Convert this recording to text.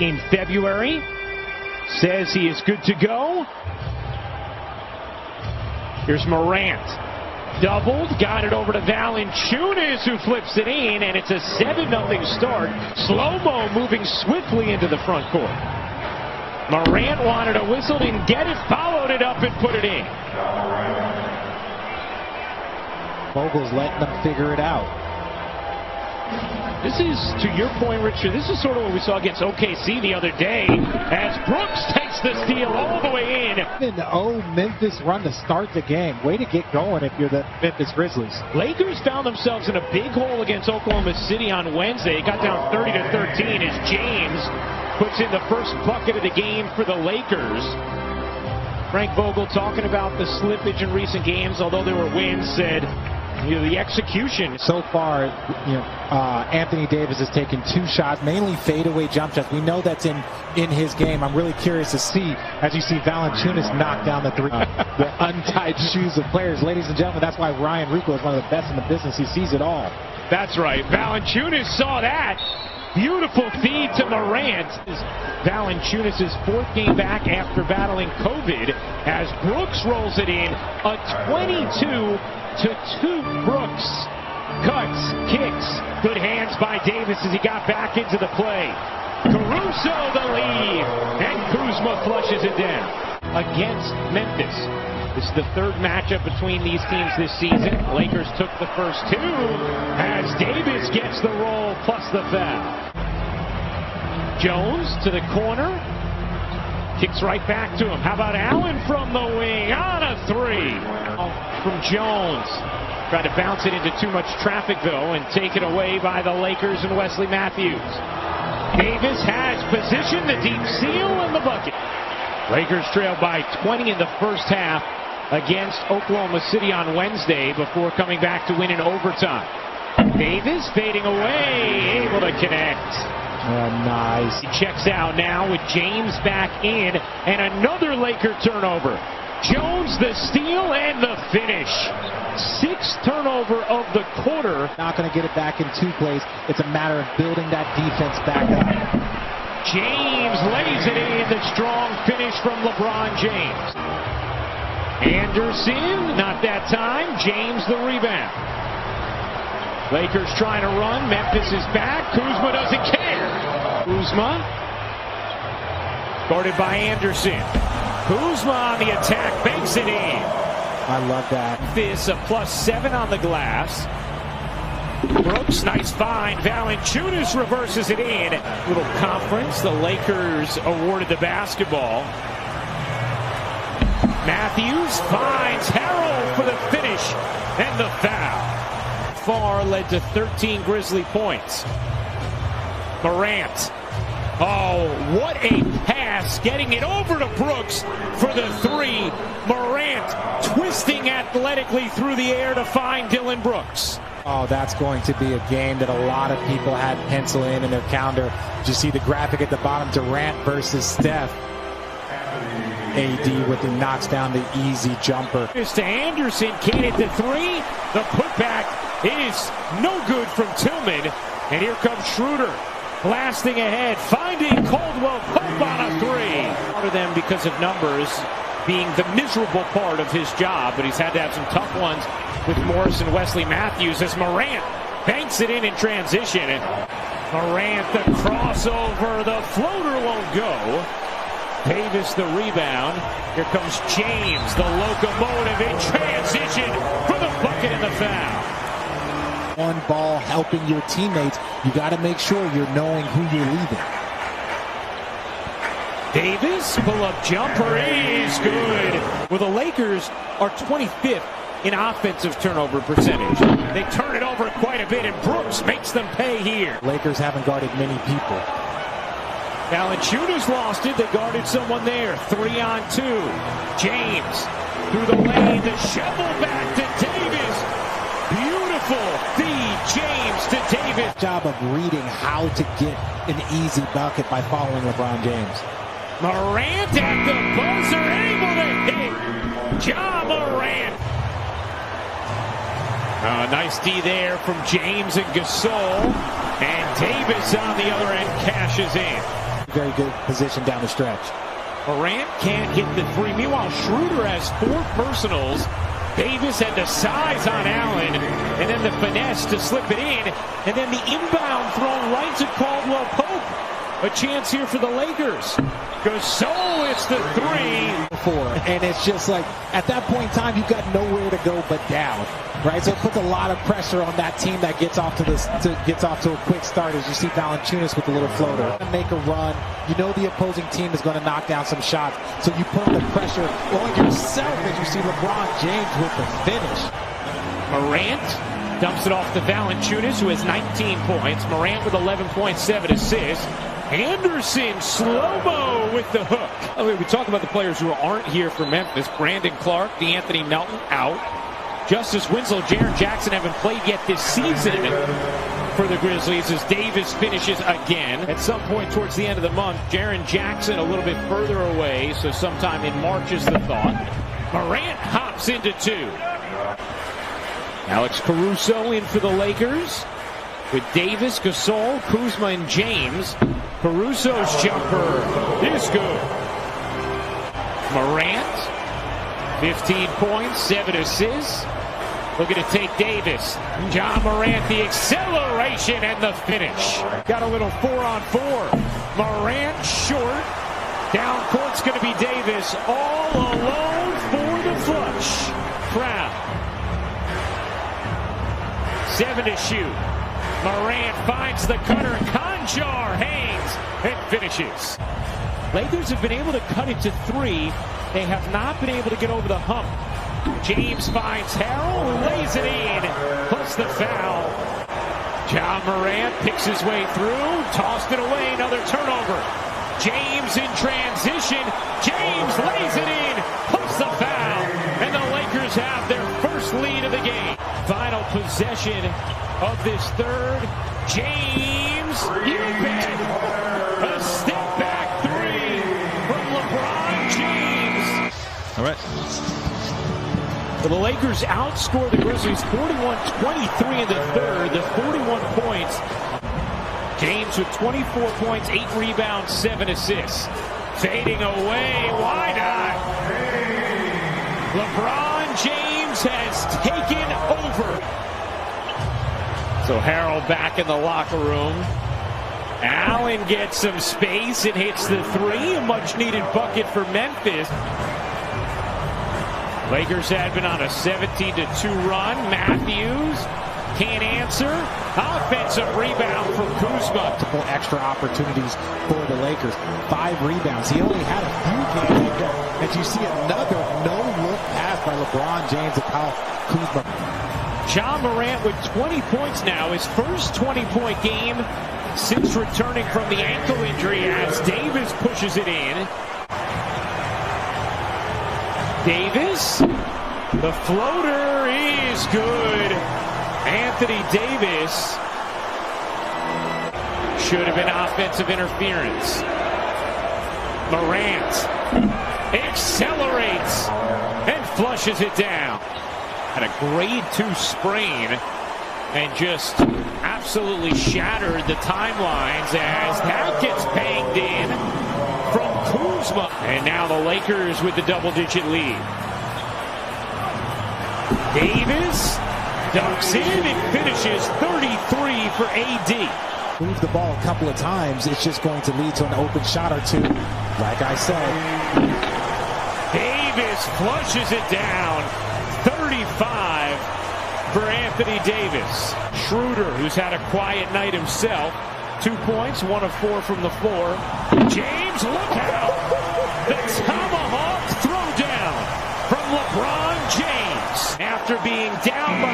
In February, says he is good to go. Here's Morant. Doubled, got it over to Valanciunas, who flips it in, and it's a 7-0 start. Slow-mo moving swiftly into the front court. Morant wanted a whistle, didn't get it, followed it up and put it in. Vogel's letting them figure it out. This is, to your point, Richard, this is sort of what we saw against OKC the other day, as Brooks takes the steal all the way in. Memphis run to start the game. Way to get going if you're the Memphis Grizzlies. Lakers found themselves in a big hole against Oklahoma City on Wednesday. It got down 30-13 as James puts in the first bucket of the game for the Lakers. Frank Vogel, talking about the slippage in recent games, although there were wins, said, the execution. So far, Anthony Davis has taken 2 shots, mainly fadeaway jump shots. We know that's in his game. I'm really curious to see, as you see Valanciunas knock down the 3. The untied shoes of players. Ladies and gentlemen, that's why Ryan Rico is one of the best in the business. He sees it all. That's right. Valanciunas saw that. Beautiful feed to Morant. Valanciunas' 4th game back after battling COVID, as Brooks rolls it in. A 22-2 Brooks. Cuts, kicks, good hands by Davis as he got back into the play. Caruso the lead, and Kuzma flushes it down against Memphis. This is the 3rd matchup between these teams this season. Lakers took the first 2 as Davis gets the roll plus the foul. Jones to the corner, kicks right back to him. How about Allen from the wing on a 3 from Jones? Tried to bounce it into too much traffic, though, and taken away by the Lakers and Wesley Matthews. Davis has position, the deep seal, and the bucket. Lakers trail by 20 in the first half against Oklahoma City on Wednesday before coming back to win in overtime. Davis fading away, able to connect. Oh, nice. He checks out now with James back in, and another Laker turnover. Jones the steal and the finish. 6th turnover of the quarter. Not going to get it back in 2 plays. It's a matter of building that defense back up. James lays it in. The strong finish from LeBron James. Anderson, not that time. James the rebound. Lakers trying to run. Memphis is back. Kuzma doesn't care. Kuzma guarded by Anderson. Kuzma on the attack, banks it in. I love that. This a +7 on the glass. Brooks, nice find. Valanciunas reverses it in. Little conference. The Lakers awarded the basketball. Matthews finds Harrell for the finish and the foul. Far led to 13 Grizzly points. Morant. Oh, what a pass, getting it over to Brooks for the 3. Morant twisting athletically through the air to find Dylan Brooks. Oh, that's going to be a game that a lot of people had pencil in their calendar. You see the graphic at the bottom, Durant versus Steph. AD with the knocks down the easy jumper. It's to Anderson, can't hit the 3. The putback is no good from Tillman. And here comes Schroeder. Blasting ahead, finding Caldwell Pope on a 3. Harder than because of numbers being the miserable part of his job, but he's had to have some tough ones with Morris and Wesley Matthews as Morant banks it in transition. And Morant, the crossover, the floater won't go. Davis the rebound. Here comes James, the locomotive in transition for the bucket and the foul. On ball helping your teammates, you got to make sure you're knowing who you're leaving. Davis, pull-up jumper is good. Well, the Lakers are 25th in offensive turnover percentage. They turn it over quite a bit, and Brooks makes them pay here. Lakers haven't guarded many people. Valanciunas lost it. They guarded someone there. 3-on-2. James through the lane. The shovel back to Davis. Beautiful feed, James to Davis. Job of reading how to get an easy bucket by following LeBron James. Morant at the buzzer, able to hit. Ja Morant. Nice D there from James and Gasol. And Davis on the other end cashes in. Very good position down the stretch. Morant can't hit the three. Meanwhile, Schroeder has 4 personals. Davis had the size on Allen, and then the finesse to slip it in, and then the inbound thrown right to Caldwell Pope. A chance here for the Lakers. Gasol, it's the 3. And it's just like, at that point in time, you've got nowhere to go but down, right? So it puts a lot of pressure on that team that gets off to a quick start. As you see Valanciunas with a little floater, make a run. You know the opposing team is going to knock down some shots, so you put the pressure on yourself as you see LeBron James with the finish. Morant dumps it off to Valanciunas, who has 19 points. Morant with 11.7 assists. Anderson, slow-mo with the hook. I mean, we talk about the players who aren't here for Memphis. Brandon Clark, DeAnthony Melton out. Justice Winslow, Jaren Jackson haven't played yet this season for the Grizzlies as Davis finishes again. At some point towards the end of the month, Jaren Jackson a little bit further away, so sometime in March is the thought. Morant hops into 2. Alex Caruso in for the Lakers with Davis, Gasol, Kuzma, and James. Caruso's jumper is good. Morant, 15 points, 7 assists. Looking to take Davis. John Morant, the acceleration and the finish. Got a little 4-on-4. Morant short. Down court's going to be Davis. All alone for the flush. Crowd. 7 to shoot. Morant finds the cutter. Conjar hangs and finishes. Lakers have been able to cut it to 3. They have not been able to get over the hump. James finds Harrell, who lays it in, plus the foul. John Morant picks his way through, tossed it away, another turnover. James in transition. James lays it in, plus the foul. And the Lakers have their first lead of the game. Final possession of this third. James, you bet. A step back 3 from LeBron James. All right. Well, the Lakers outscore the Grizzlies 41-23 in the third. The 41 points. James with 24 points, 8 rebounds, 7 assists. Fading away. Why not? LeBron James has taken over. So Harrell back in the locker room. Allen gets some space and hits the 3. A much-needed bucket for Memphis. Lakers had been on a 17-2 run. Matthews can't answer. Offensive rebound from Kuzma. Multiple extra opportunities for the Lakers. 5 rebounds. He only had a few games ago. And you see another no-look pass by LeBron James to Kuzma. John Morant with 20 points now. His first 20-point game since returning from the ankle injury as Davis pushes it in. Davis, the floater is good. Anthony Davis should have been offensive interference. Morant accelerates and flushes it down. Had a grade 2 sprain and just absolutely shattered the timelines as that gets banged in from Kuzma. And now the Lakers with the double-digit lead. Davis dunks in and finishes 33 for AD. Move the ball a couple of times, it's just going to lead to an open shot or 2. Like I said. Davis flushes it down. 35 for Anthony Davis. Schroeder, who's had a quiet night himself. 2 points, 1 of 4 from the floor. James, look out! The tomahawk throwdown from LeBron James. After being down by